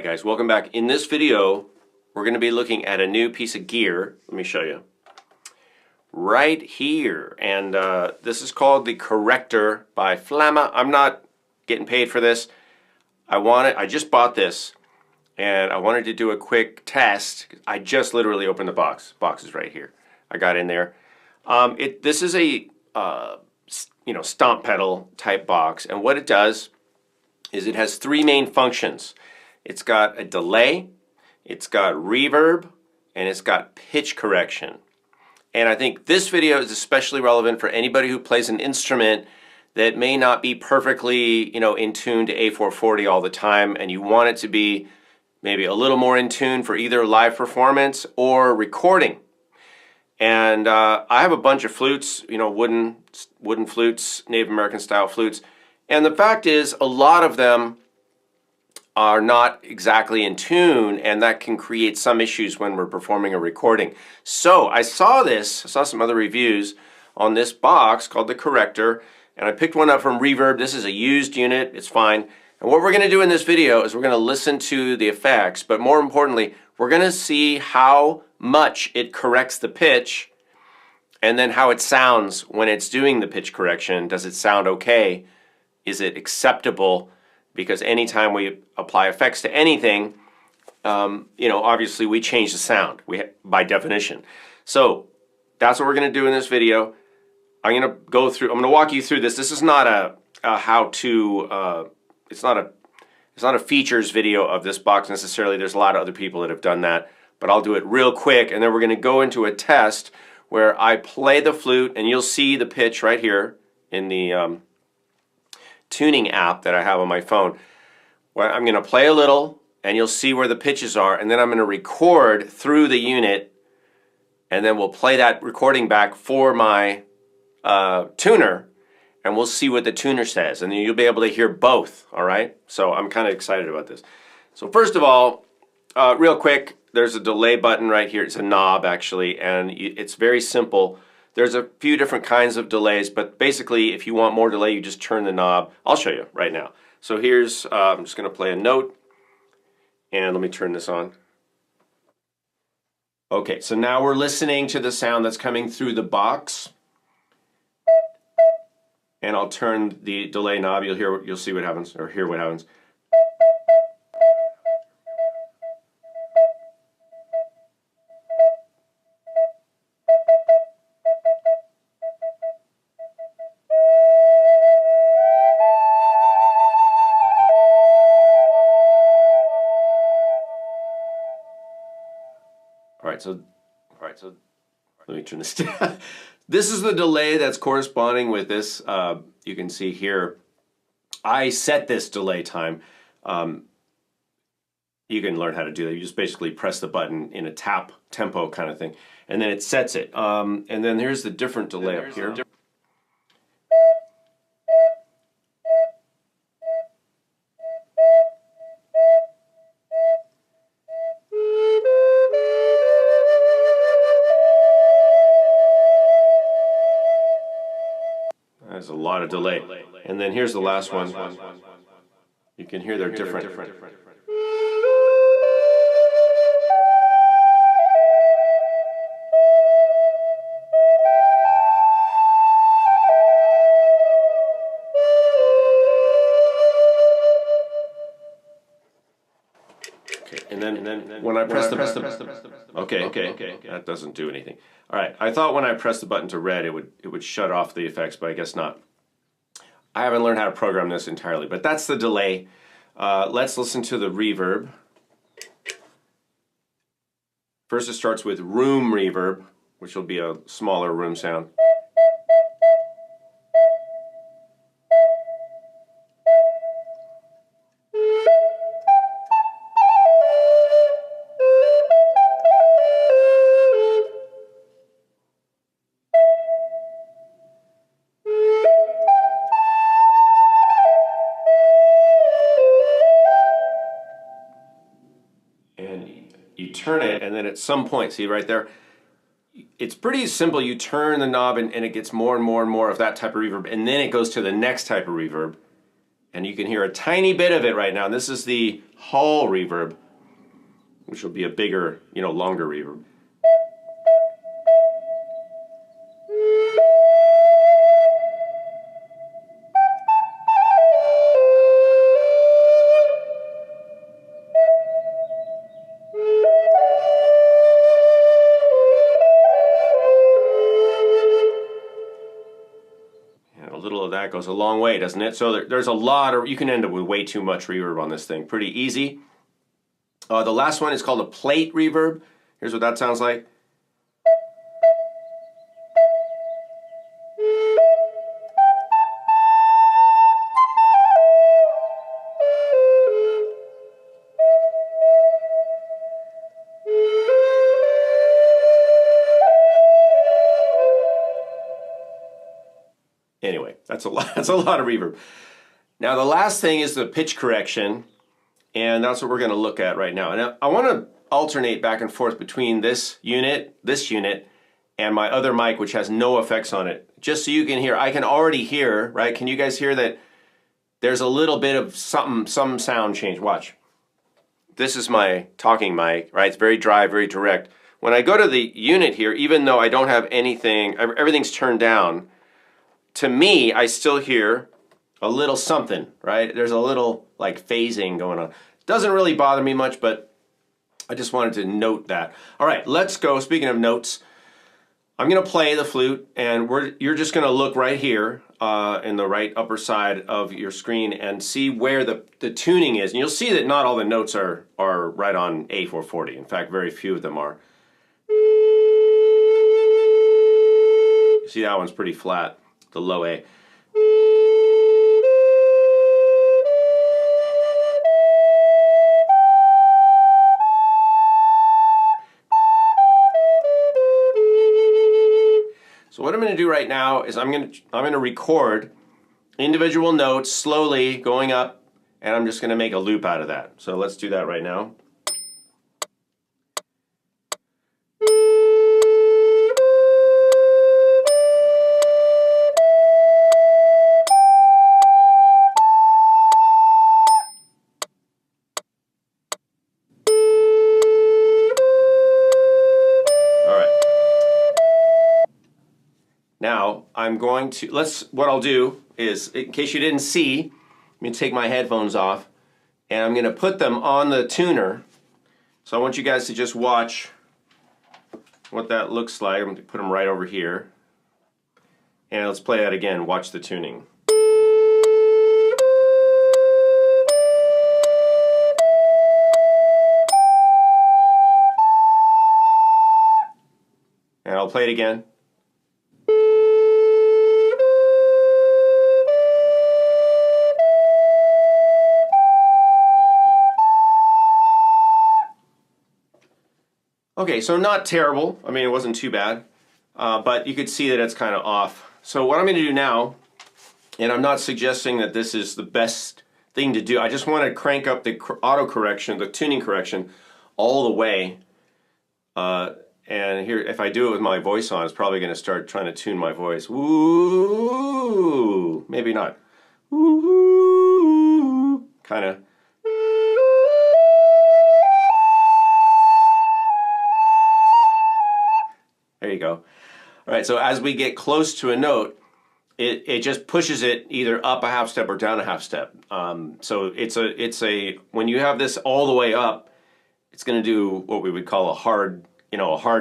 Alright guys, welcome back. In this video, we're going to be looking at a new piece of gear. Let me show you. Right here. And this is called the Corrector by FLAMMA. I'm not getting paid for this. I just bought this and I wanted to do a quick test. I just literally opened the box. Box is right here. I got in there. This is a stomp pedal type box, and what it does is it has three main functions. It's got a delay, it's got reverb, and it's got pitch correction. And I think this video is especially relevant for anybody who plays an instrument that may not be perfectly, in tune to A440 all the time, and you want it to be maybe a little more in tune for either live performance or recording. And I have a bunch of flutes, wooden flutes, Native American style flutes. And the fact is, a lot of them are not exactly in tune, and that can create some issues when we're performing a recording. So I saw some other reviews on this box called the Corrector, and I picked one up from Reverb. This is a used unit, it's fine. And what we're going to do in this video is we're going to listen to the effects, but more importantly, we're going to see how much it corrects the pitch, and then how it sounds when it's doing the pitch correction. Does it sound okay? Is it acceptable? Because anytime we apply effects to anything, obviously we change the sound by definition. So that's what we're going to do in this video. I'm going to walk you through this. This is not a how-to. It's not a features video of this box necessarily. There's a lot of other people that have done that, but I'll do it real quick, and then we're going to go into a test where I play the flute, and you'll see the pitch right here in the tuning app that I have on my phone. Well, I'm going to play a little, and you'll see where the pitches are, and then I'm going to record through the unit, and then we'll play that recording back for my tuner, and we'll see what the tuner says, and then you'll be able to hear both, all right? So I'm kind of excited about this. So first of all, real quick, there's a delay button right here. It's a knob, actually, and it's very simple. There's a few different kinds of delays, but basically, if you want more delay, you just turn the knob. I'll show you right now. So here's, I'm just going to play a note, and let me turn this on. Okay, so now we're listening to the sound that's coming through the box. And I'll turn the delay knob. You'll see what happens, or hear what happens. All right, so let me turn this down. This is the delay that's corresponding with this. You can see here, I set this delay time. You can learn how to do that. You just basically press the button in a tap tempo kind of thing, and then it sets it. And then here's the different delay up here. There's a lot of delay. And then here's the last one. You can hear they're different. Okay, and then when I press the okay, that doesn't do anything. All right, I thought when I pressed the button to red, it would shut off the effects, but I guess not. I haven't learned how to program this entirely, but that's the delay. Let's listen to the reverb. First, it starts with room reverb, which will be a smaller room sound. You turn it, and then at some point, see right there, it's pretty simple. You turn the knob and it gets more and more and more of that type of reverb, and then it goes to the next type of reverb, And you can hear a tiny bit of it right now. This is the hall reverb, which will be a bigger, longer reverb. A little of that goes a long way, doesn't it? So there's a lot of, you can end up with way too much reverb on this thing. Pretty easy. The last one is called a plate reverb. Here's what that sounds like. Anyway, that's a lot of reverb. Now the last thing is the pitch correction, and that's what we're going to look at right now. And I want to alternate back and forth between this unit, and my other mic, which has no effects on it, just so you can hear. I can already hear, right? Can you guys hear that there's a little bit of some sound change? Watch. This is my talking mic, right? It's very dry, very direct. When I go to the unit here, even though I don't have anything, everything's turned down, to me, I still hear a little something, right? There's a little like phasing going on. Doesn't really bother me much, but I just wanted to note that. All right, let's go. Speaking of notes, I'm going to play the flute, and you're just going to look right here in the right upper side of your screen and see where the tuning is. And you'll see that not all the notes are right on A440. In fact, very few of them are. You see that one's pretty flat, the low A. So what I'm going to do right now is I'm going to record individual notes slowly going up, and I'm just going to make a loop out of that. So let's do that right now. Now, I'm going to, what I'll do is, in case you didn't see, I'm going to take my headphones off, and I'm going to put them on the tuner. So I want you guys to just watch what that looks like. I'm going to put them right over here. And let's play that again. Watch the tuning. And I'll play it again. Okay, so not terrible. I mean, it wasn't too bad, but you could see that it's kind of off. So what I'm going to do now, and I'm not suggesting that this is the best thing to do. I just want to crank up the auto correction, the tuning correction, all the way. And here, if I do it with my voice on, it's probably going to start trying to tune my voice. Woo, maybe not. Woo, kind of. There you go. All right, so as we get close to a note, it just pushes it either up a half step or down a half step. So it's a when you have this all the way up, it's going to do what we would call a hard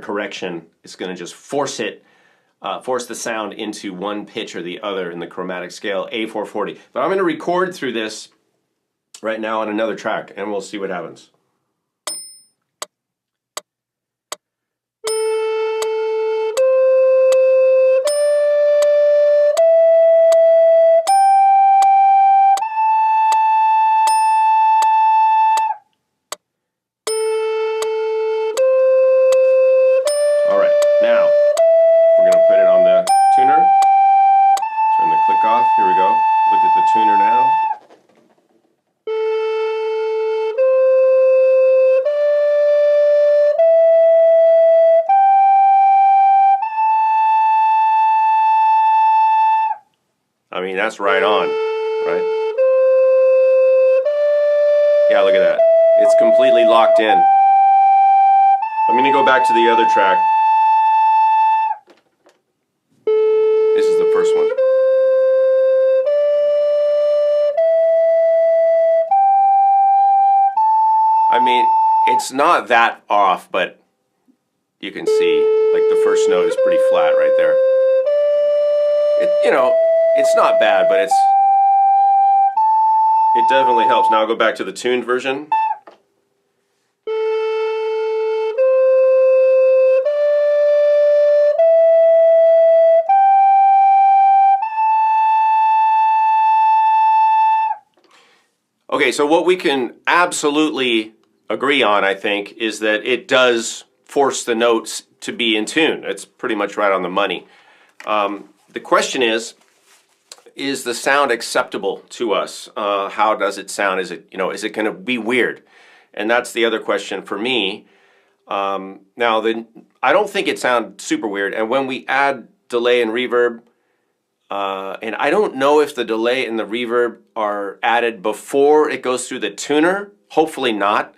correction. It's going to just force the sound into one pitch or the other in the chromatic scale, A440. But I'm going to record through this right now on another track, and we'll see what happens. Now, we're going to put it on the tuner. Turn the click off. Here we go. Look at the tuner now. I mean, that's right on, right? Yeah, look at that. It's completely locked in. I'm going to go back to the other track. This is the first one. I mean, it's not that off, but you can see, like, the first note is pretty flat right there. You know, it's not bad, but it definitely helps. Now I'll go back to the tuned version. Okay, so what we can absolutely agree on, I think, is that it does force the notes to be in tune. It's pretty much right on the money. The question is the sound acceptable to us? How does it sound? Is it going to be weird? And that's the other question for me. Now, I don't think it sounds super weird. And when we add delay and reverb, and I don't know if the delay and the reverb are added before it goes through the tuner. Hopefully not,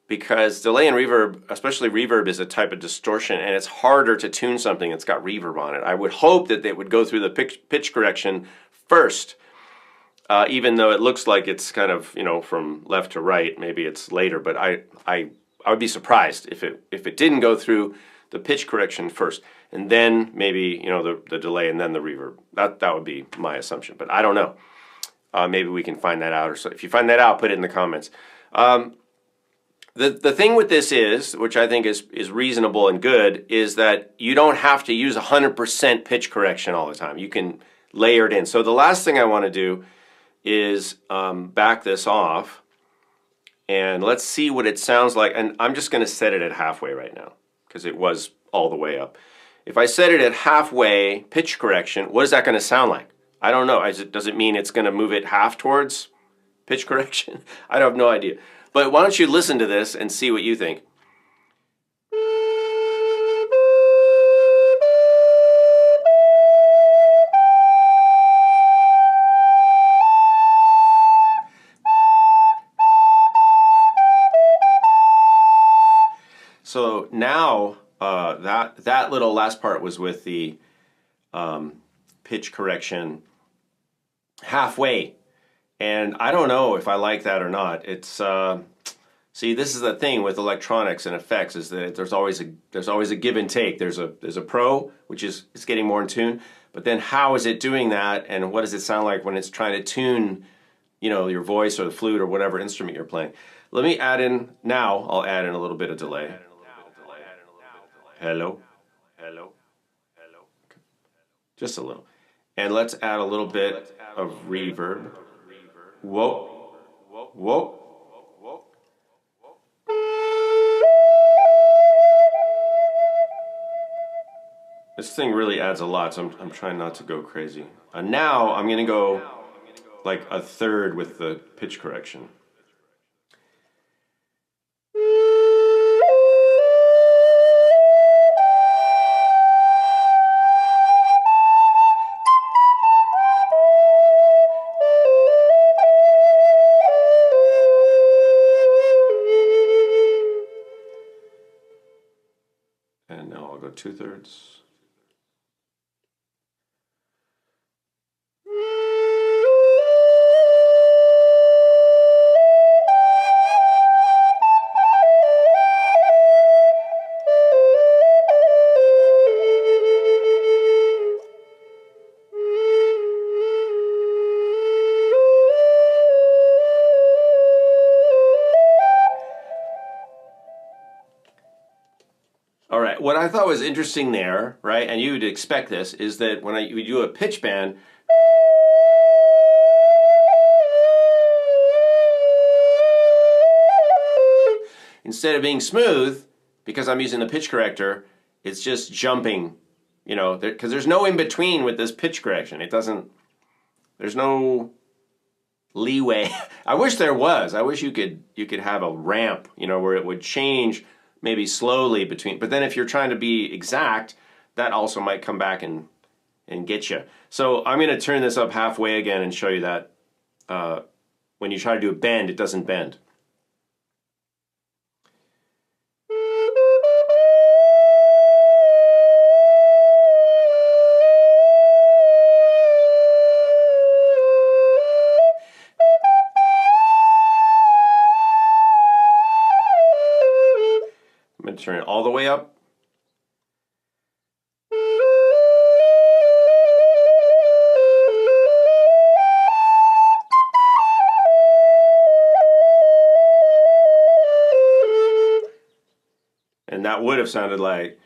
because delay and reverb, especially reverb, is a type of distortion, and it's harder to tune something that's got reverb on it. I would hope that they would go through the pitch correction first, even though it looks like it's kind of, from left to right. Maybe it's later, but I would be surprised if it didn't go through the pitch correction first, and then maybe the delay and then the reverb. That would be my assumption, but I don't know. Maybe we can find that out, or so. If you find that out, put it in the comments. The thing with this is, which I think is reasonable and good, is that you don't have to use 100% pitch correction all the time. You can layer it in. So the last thing I want to do is back this off, and let's see what it sounds like. And I'm just going to set it at halfway right now, because it was all the way up. If I set it at halfway pitch correction, what is that going to sound like? I don't know. Does it mean it's going to move it half towards pitch correction? I have no idea. But why don't you listen to this and see what you think. So now that little last part was with the pitch correction halfway, and I don't know if I like that or not. It's see, this is the thing with electronics and effects, is that there's always a give and take. There's a pro, which is it's getting more in tune, but then how is it doing that, and what does it sound like when it's trying to tune, your voice or the flute or whatever instrument you're playing? Let me add in now. I'll add in a little bit of delay. Hello, hello, hello. Just a little. And let's add a little bit of reverb. Whoa, whoa. This thing really adds a lot, so I'm trying not to go crazy. And now I'm going to go like a third with the pitch correction. And now I'll go 2/3. All right, what I thought was interesting there, right, and you would expect this, is that when you do a pitch bend, instead of being smooth, because I'm using the pitch corrector, it's just jumping, because there's no in between with this pitch correction. There's no leeway. I wish there was. I wish you could have a ramp, where it would change maybe slowly between, but then if you're trying to be exact, that also might come back and get you. So I'm going to turn this up halfway again and show you that when you try to do a bend, it doesn't bend. turn it all the way up. And that would have sounded like.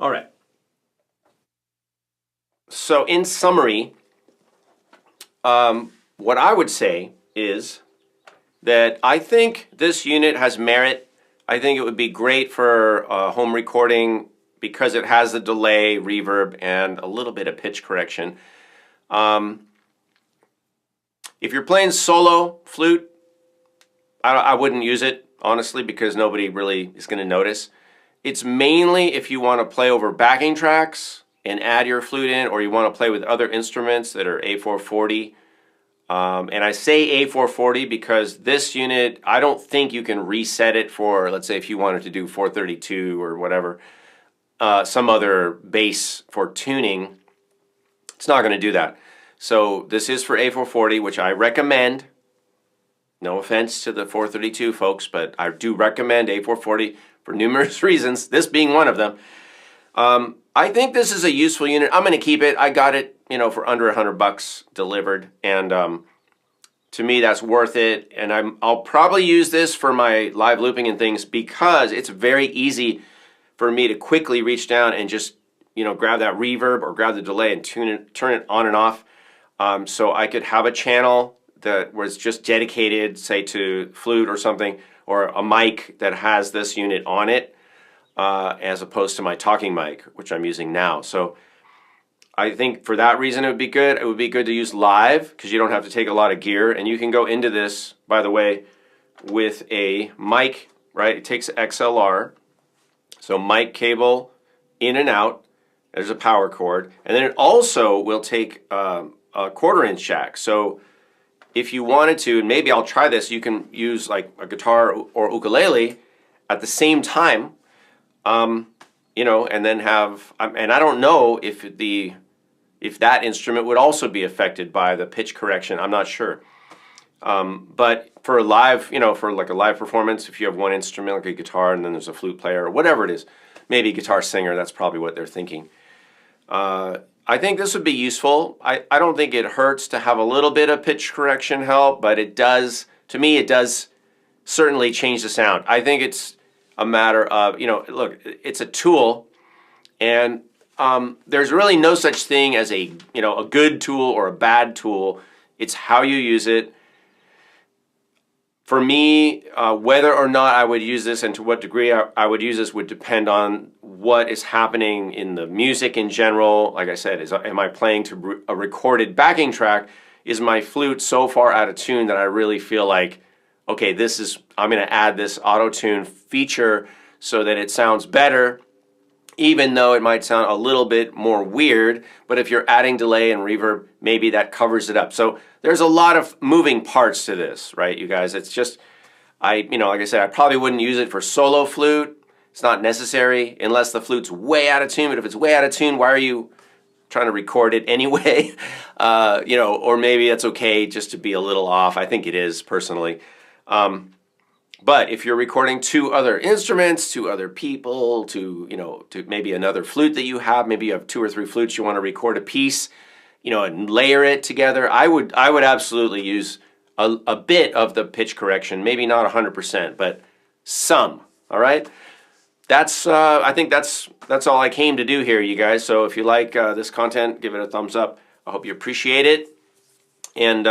All right. So in summary, what I would say is that I think this unit has merit. I think it would be great for home recording because it has the delay, reverb, and a little bit of pitch correction. If you're playing solo flute, I wouldn't use it, honestly, because nobody really is going to notice. It's mainly if you want to play over backing tracks and add your flute in, or you want to play with other instruments that are A440. And I say A440 because this unit, I don't think you can reset it for, let's say if you wanted to do 432 or whatever, some other bass for tuning. It's not going to do that. So this is for A440, which I recommend. No offense to the 432 folks, but I do recommend A440 for numerous reasons, this being one of them. I think this is a useful unit. I'm going to keep it. I got it, you know, for under $100 delivered, and to me that's worth it. And I'll probably use this for my live looping and things because it's very easy for me to quickly reach down and just, you know, grab that reverb or grab the delay and turn it on and off. So I could have a channel that was just dedicated, say, to flute or something, or a mic that has this unit on it, as opposed to my talking mic, which I'm using now. So I think for that reason it would be good. It would be good to use live because you don't have to take a lot of gear, and you can go into this, by the way, with a mic, right? It takes XLR, so mic cable in and out. There's a power cord, and then it also will take a 1/4-inch jack. So if you wanted to, and maybe I'll try this, you can use like a guitar or ukulele at the same time, you know, and then have, and I don't know if that instrument would also be affected by the pitch correction. I'm not sure. But for a live, you know, for like a live performance, if you have one instrument, like a guitar, and then there's a flute player or whatever it is, maybe guitar singer, that's probably what they're thinking. I think this would be useful. I don't think it hurts to have a little bit of pitch correction help, but it does, to me, it does certainly change the sound. I think it's a matter of, you know, look, it's a tool, and there's really no such thing as a, you know, a good tool or a bad tool. It's how you use it. For me, whether or not I would use this and to what degree I would use this would depend on what is happening in the music in general. Like I said, am I playing to a recorded backing track? Is my flute so far out of tune that I really feel like, okay, I'm going to add this auto-tune feature so that it sounds better, even though it might sound a little bit more weird. But if you're adding delay and reverb, maybe that covers it up. So there's a lot of moving parts to this, right, you guys? It's just, you know, like I said, I probably wouldn't use it for solo flute. It's not necessary unless the flute's way out of tune. But if it's way out of tune, why are you trying to record it anyway? You know, or maybe it's okay just to be a little off. I think it is, personally. But if you're recording two other instruments, two other people, to, you know, to maybe another flute that you have, maybe you have 2 or 3 flutes, you want to record a piece, you know, and layer it together, I would absolutely use a bit of the pitch correction, maybe not 100%, but some. All right, that's I think that's all I came to do here, you guys. So if you like this content, give it a thumbs up. I hope you appreciate it. And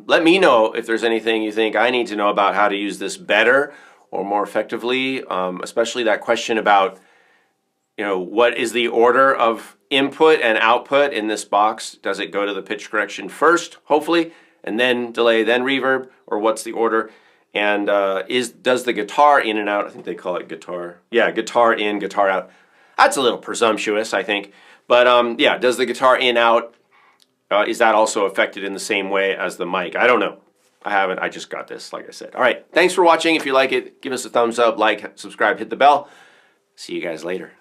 let me know if there's anything you think I need to know about how to use this better or more effectively, especially that question about, you know, what is the order of input and output in this box? Does it go to the pitch correction first, hopefully, and then delay, then reverb, or what's the order? And does the guitar in and out, I think they call it guitar, yeah, guitar in, guitar out. That's a little presumptuous, I think. But yeah, does the guitar in, out, is that also affected in the same way as the mic? I don't know. I haven't. I just got this, like I said. All right. Thanks for watching. If you like it, give us a thumbs up, like, subscribe, hit the bell. See you guys later.